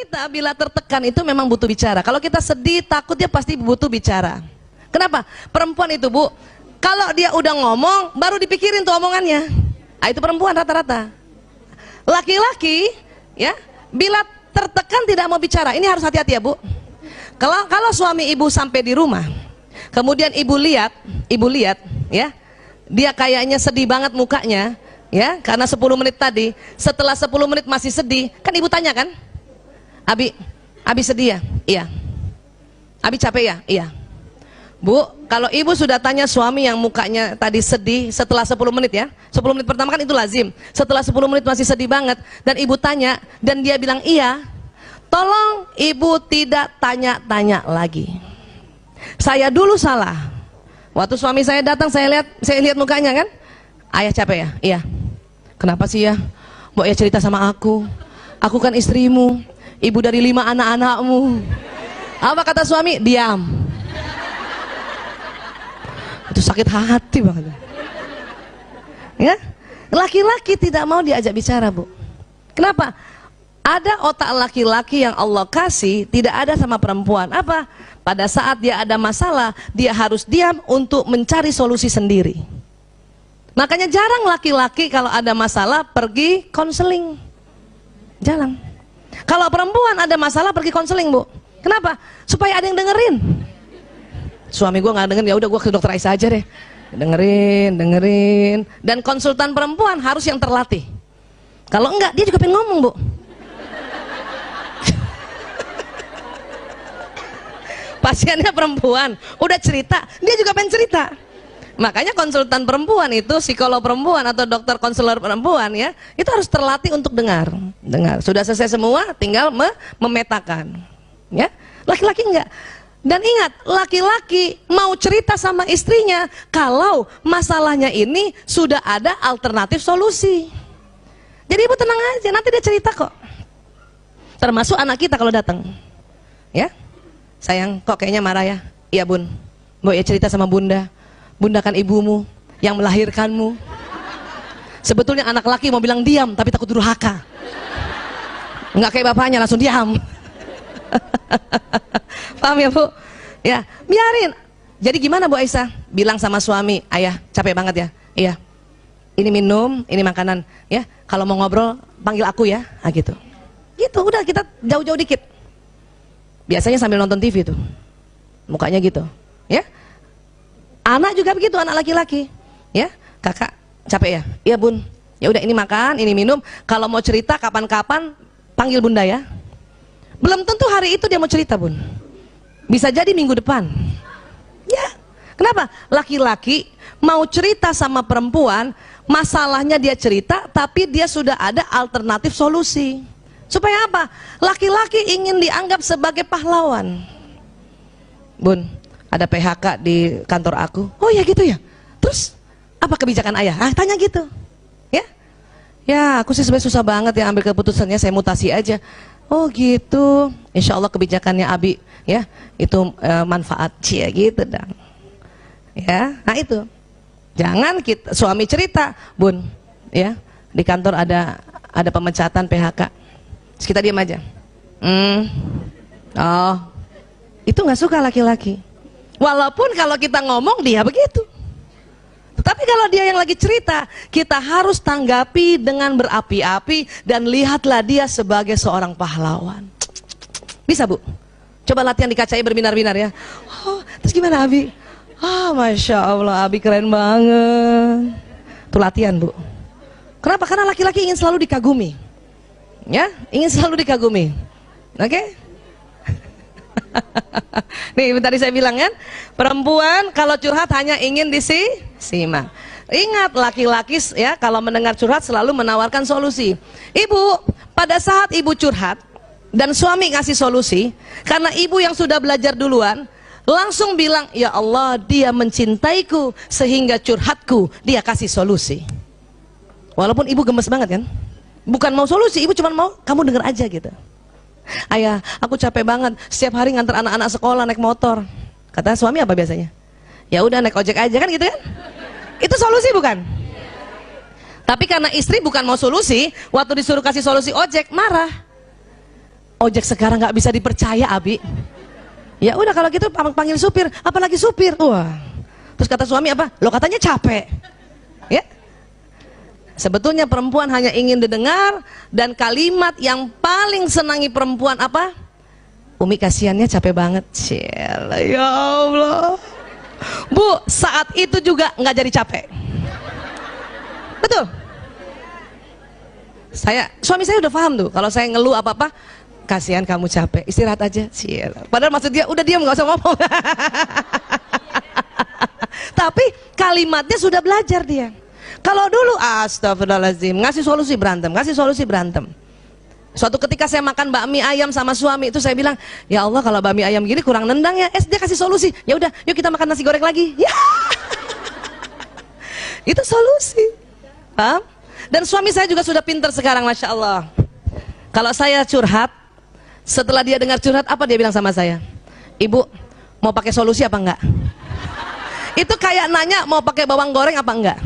kita bila tertekan itu memang butuh bicara. Kalau kita sedih, takut, dia pasti butuh bicara. Kenapa? Perempuan itu, Bu, kalau dia udah ngomong, baru dipikirin tuh omongannya. Ah, itu perempuan rata-rata. Laki-laki, ya, bila tertekan tidak mau bicara. Ini harus hati-hati ya, Bu. Kalau suami ibu sampai di rumah, kemudian ibu lihat, ya, dia kayaknya sedih banget mukanya, ya, karena 10 menit tadi. Setelah 10 menit masih sedih, kan ibu tanya kan, Abi sedih ya? Iya. Abi capek ya? Iya. Bu, kalau ibu sudah tanya suami yang mukanya tadi sedih setelah 10 menit ya, 10 menit pertama kan itu lazim, setelah 10 menit masih sedih banget, dan ibu tanya, dan dia bilang iya, tolong ibu tidak tanya-tanya lagi. Saya dulu salah. Waktu suami saya datang, saya lihat mukanya kan, ayah capek ya? Iya. Kenapa sih ya? Mau ya cerita sama aku kan istrimu, ibu dari 5 anak-anakmu. Apa kata suami? Diam. Itu sakit hati banget. Ya, laki-laki tidak mau diajak bicara, Bu. Kenapa? Ada otak laki-laki yang Allah kasih, tidak ada sama perempuan. Apa? Pada saat dia ada masalah, dia harus diam untuk mencari solusi sendiri. Makanya jarang laki-laki kalau ada masalah pergi konseling. Jarang. Kalau perempuan ada masalah pergi konseling, Bu. Kenapa? Supaya ada yang dengerin. Suami gue nggak dengerin, ya udah gue ke dokter Aisyah aja deh. Dengerin. Dan konsultan perempuan harus yang terlatih. Kalau enggak, dia juga pengen ngomong, Bu. Pasiennya perempuan, udah cerita, dia juga pengen cerita. Makanya konsultan perempuan itu, psikolog perempuan atau dokter konselor perempuan ya, itu harus terlatih untuk dengar. Sudah selesai semua, tinggal memetakan. Ya, laki-laki enggak. Dan ingat, laki-laki mau cerita sama istrinya kalau masalahnya ini sudah ada alternatif solusi. Jadi ibu tenang aja, nanti dia cerita kok. Termasuk anak kita kalau datang. Ya, sayang, kok kayaknya marah ya? Iya bun, mau ya cerita sama bunda. Bunda kan ibumu yang melahirkanmu. Sebetulnya anak laki mau bilang diam, tapi takut durhaka. Enggak kayak bapaknya, langsung diam. Paham ya Bu? Ya, biarin. Jadi gimana Bu Aisyah? Bilang sama suami, ayah capek banget ya? Iya. Ini minum, ini makanan. Ya, kalau mau ngobrol panggil aku ya. Nah gitu. Gitu, udah kita jauh-jauh dikit. Biasanya sambil nonton TV tuh. Mukanya gitu. Ya. Anak juga begitu, anak laki-laki. Ya, kakak capek ya? Iya bun. Ya udah ini makan, ini minum. Kalau mau cerita kapan-kapan panggil bunda ya. Belum tentu hari itu dia mau cerita bun. Bisa jadi minggu depan. Ya, kenapa? Laki-laki mau cerita sama perempuan, masalahnya dia cerita, tapi dia sudah ada alternatif solusi. Supaya apa? Laki-laki ingin dianggap sebagai pahlawan. Bun, ada PHK di kantor aku. Oh ya gitu ya. Terus apa kebijakan ayah? Ah, tanya gitu. Ya. Ya, aku sih sebenarnya susah banget ya ambil keputusannya, saya mutasi aja. Oh gitu. Insya Allah kebijakannya Abi ya itu manfaat cia gitu dong. Ya, nah itu. Jangan kita suami cerita, bun, ya di kantor ada pemecatan PHK. Terus kita diam aja. Oh, itu nggak suka laki-laki. Walaupun kalau kita ngomong dia begitu. Tetapi kalau dia yang lagi cerita, kita harus tanggapi dengan berapi-api dan lihatlah dia sebagai seorang pahlawan. Bisa Bu? Coba latihan di kacanya berbinar-binar ya. Oh, terus gimana Abi? Ah, Masya Allah, Abi keren banget. Itu latihan Bu. Kenapa? Karena laki-laki ingin selalu dikagumi. Ya, ingin selalu dikagumi. Oke? Nih tadi saya bilang kan, perempuan kalau curhat hanya ingin disimak. Ingat, laki-laki ya kalau mendengar curhat selalu menawarkan solusi. Ibu, pada saat ibu curhat dan suami ngasih solusi, karena ibu yang sudah belajar duluan, langsung bilang, ya Allah, dia mencintaiku sehingga curhatku dia kasih solusi. Walaupun ibu gemes banget kan, bukan mau solusi, ibu cuma mau kamu dengar aja gitu. Ayah, aku capek banget setiap hari nganter anak-anak sekolah naik motor. Kata suami apa biasanya? Ya udah naik ojek aja kan gitu kan? Itu solusi bukan? Tapi karena istri bukan mau solusi, waktu disuruh kasih solusi ojek marah. ojek sekarang nggak bisa dipercaya, Abi. Ya udah kalau gitu panggil supir, apalagi supir. Wah. Terus kata suami apa? Lo katanya capek. Ya. Sebetulnya perempuan hanya ingin didengar, dan kalimat yang paling senangi perempuan apa? Umi kasihannya capek banget. Ciela, ya Allah. Bu, saat itu juga nggak jadi capek. Betul. Suami saya udah paham tuh. Kalau saya ngeluh apa-apa, kasihan kamu capek, istirahat aja. Ciela. Padahal maksud dia udah diam, nggak usah ngomong. Tapi kalimatnya sudah belajar dia. Kalau dulu astagfirullahaladzim, ngasih solusi berantem. Suatu ketika saya makan bakmi ayam sama suami, itu saya bilang, ya Allah kalau bakmi ayam gini kurang nendang ya. Dia kasih solusi, ya udah yuk kita makan nasi goreng lagi. Ya. Itu solusi. Paham? Dan suami saya juga sudah pintar sekarang, Masya Allah. Kalau saya curhat, setelah dia dengar curhat, apa dia bilang sama saya? Ibu, mau pakai solusi apa enggak? Itu kayak nanya mau pakai bawang goreng apa enggak.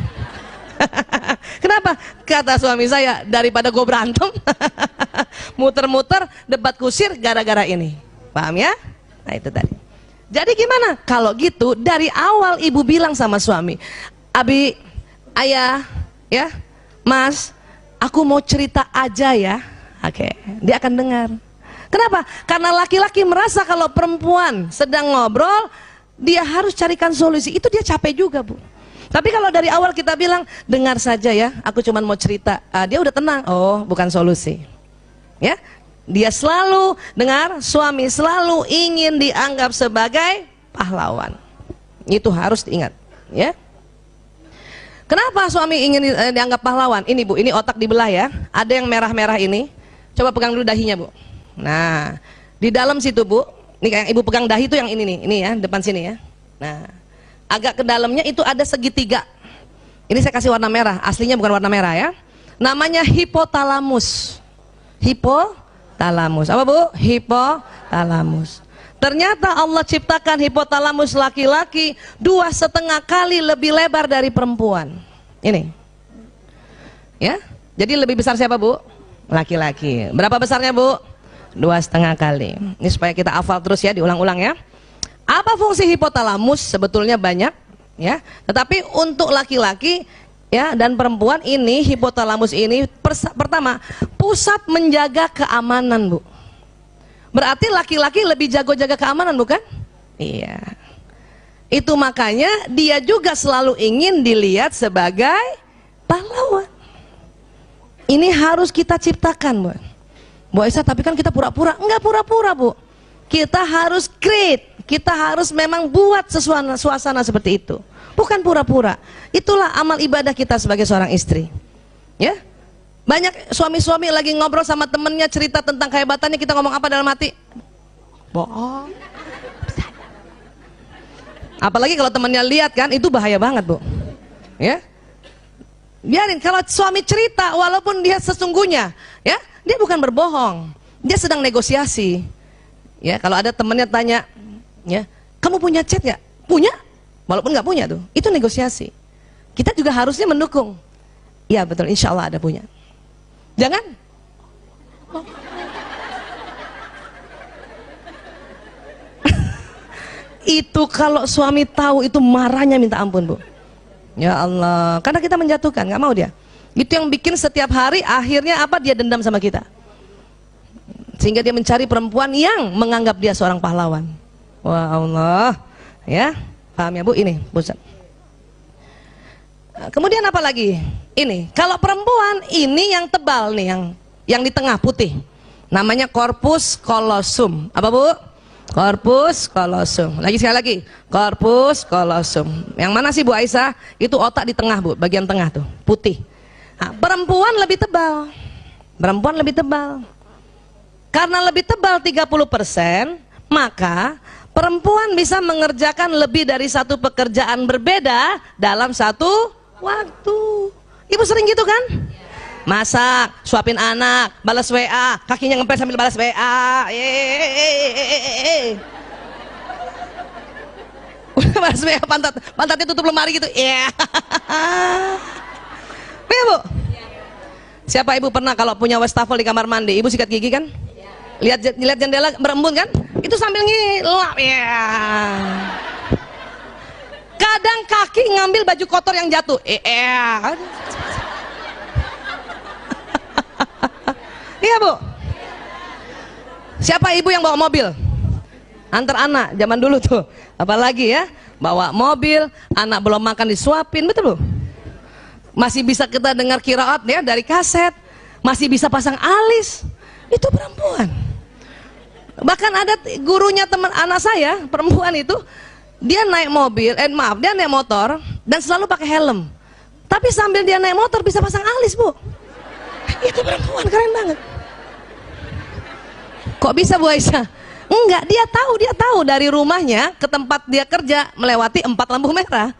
Kenapa? Kata suami saya, daripada gue berantem muter-muter debat kusir gara-gara ini. Paham ya? Nah itu tadi. Jadi gimana? Kalau gitu dari awal ibu bilang sama suami, Abi, ayah, ya, Mas, aku mau cerita aja ya. Oke, dia akan dengar. Kenapa? Karena laki-laki merasa kalau perempuan sedang ngobrol, dia harus carikan solusi. Itu dia capek juga, Bu. Tapi kalau dari awal kita bilang, dengar saja ya, aku cuma mau cerita, dia udah tenang. Oh, bukan solusi. Ya, dia selalu dengar, suami selalu ingin dianggap sebagai pahlawan. Itu harus diingat. Ya. Kenapa suami ingin dianggap pahlawan? Ini Bu, ini otak dibelah ya. Ada yang merah-merah ini. Coba pegang dulu dahinya Bu. Nah, di dalam situ Bu, ini kayak ibu pegang dahi itu yang ini nih, ini ya, depan sini ya. Nah, agak ke dalamnya itu ada segitiga. Ini saya kasih warna merah, aslinya bukan warna merah ya. Namanya hipotalamus. Hipotalamus. Apa Bu? Hipotalamus. Ternyata Allah ciptakan hipotalamus laki-laki 2,5 kali lebih lebar dari perempuan. Ini. Ya. Jadi lebih besar siapa Bu? Laki-laki. Berapa besarnya Bu? 2,5 kali. Ini supaya kita hafal terus ya, diulang-ulang ya. Apa fungsi hipotalamus? Sebetulnya banyak ya. Tetapi untuk laki-laki ya dan perempuan ini, hipotalamus ini pertama pusat menjaga keamanan Bu. Berarti laki-laki lebih jago jaga keamanan bukan? Iya. Itu makanya dia juga selalu ingin dilihat sebagai pahlawan. Ini harus kita ciptakan Bu. Bu Aisyah, tapi kan kita pura-pura. Enggak pura-pura Bu. Kita harus create, kita harus memang buat suasana seperti itu. Bukan pura-pura. Itulah amal ibadah kita sebagai seorang istri. Ya. Banyak suami-suami lagi ngobrol sama temennya, cerita tentang kehebatannya, kita ngomong apa dalam hati? Bohong. Apalagi kalau temennya lihat kan, itu bahaya banget Bu. Ya. Biarin, kalau suami cerita walaupun dia sesungguhnya, ya, dia bukan berbohong. Dia sedang negosiasi. Ya, kalau ada temennya tanya, ya, kamu punya chat nggak? Punya, walaupun nggak punya tuh, itu negosiasi. Kita juga harusnya mendukung. Iya betul, insya Allah ada punya. Jangan. Oh. Itu kalau suami tahu itu marahnya minta ampun Bu. Ya Allah, karena kita menjatuhkan, nggak mau dia. Itu yang bikin setiap hari akhirnya apa? Dia dendam sama kita. Sehingga dia mencari perempuan yang menganggap dia seorang pahlawan. Wah Allah, ya, paham ya Bu? Ini pusat. Kemudian apa lagi? Ini, kalau perempuan ini yang tebal nih, yang di tengah putih, namanya corpus callosum. Apa Bu? Corpus callosum. Lagi sekali lagi, corpus callosum. Yang mana sih Bu Aisyah? Itu otak di tengah Bu, bagian tengah tuh, putih. Nah, perempuan lebih tebal. Perempuan lebih tebal. Karena lebih tebal 30%, maka perempuan bisa mengerjakan lebih dari satu pekerjaan berbeda dalam satu waktu. Ibu sering gitu kan? Masak, suapin anak, balas WA, kakinya ngepel sambil balas WA. Balas WA, pantatnya tutup lemari gitu. Ya. Ya Bu. Siapa ibu pernah kalau punya wastafel di kamar mandi, ibu sikat gigi kan? lihat jendela berembun kan? Itu sambil ngilap ya. Kadang kaki ngambil baju kotor yang jatuh. Iya Bu. Siapa ibu yang bawa mobil? Antar anak, zaman dulu tuh. Apalagi ya, bawa mobil, anak belum makan disuapin, betul Bu? Masih bisa kita dengar qiraat ya dari kaset, masih bisa pasang alis. Itu perempuan. Bahkan ada gurunya teman anak saya, perempuan itu, dia naik mobil, dia naik motor dan selalu pakai helm. Tapi sambil dia naik motor bisa pasang alis Bu. Itu perempuan, keren banget. Kok bisa Bu Aisyah? Enggak, dia tahu dari rumahnya ke tempat dia kerja melewati 4 lampu merah.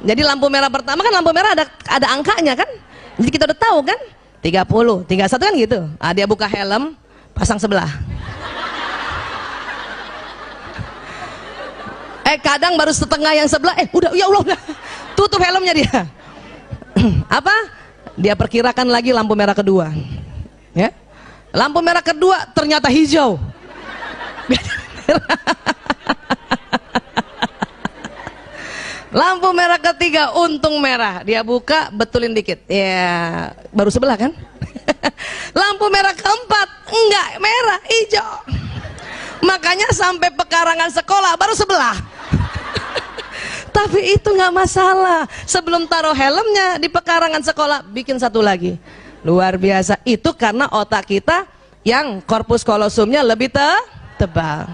Jadi lampu merah pertama kan, lampu merah ada angkanya kan. Jadi kita udah tahu kan, 30, 31 kan gitu. Dia buka helm, pasang sebelah. Kadang baru setengah yang sebelah, udah, ya Allah, udah tutup helmnya dia. Apa? Dia perkirakan lagi lampu merah kedua. Ya, lampu merah kedua ternyata hijau. Lampu merah ketiga untung merah, dia buka betulin dikit, ya baru sebelah kan. Lampu merah keempat enggak merah, hijau. Makanya sampai pekarangan sekolah baru sebelah. Tapi itu nggak masalah. Sebelum taruh helmnya di pekarangan sekolah, bikin satu lagi. Luar biasa. Itu karena otak kita yang korpus kolosumnya lebih tebal.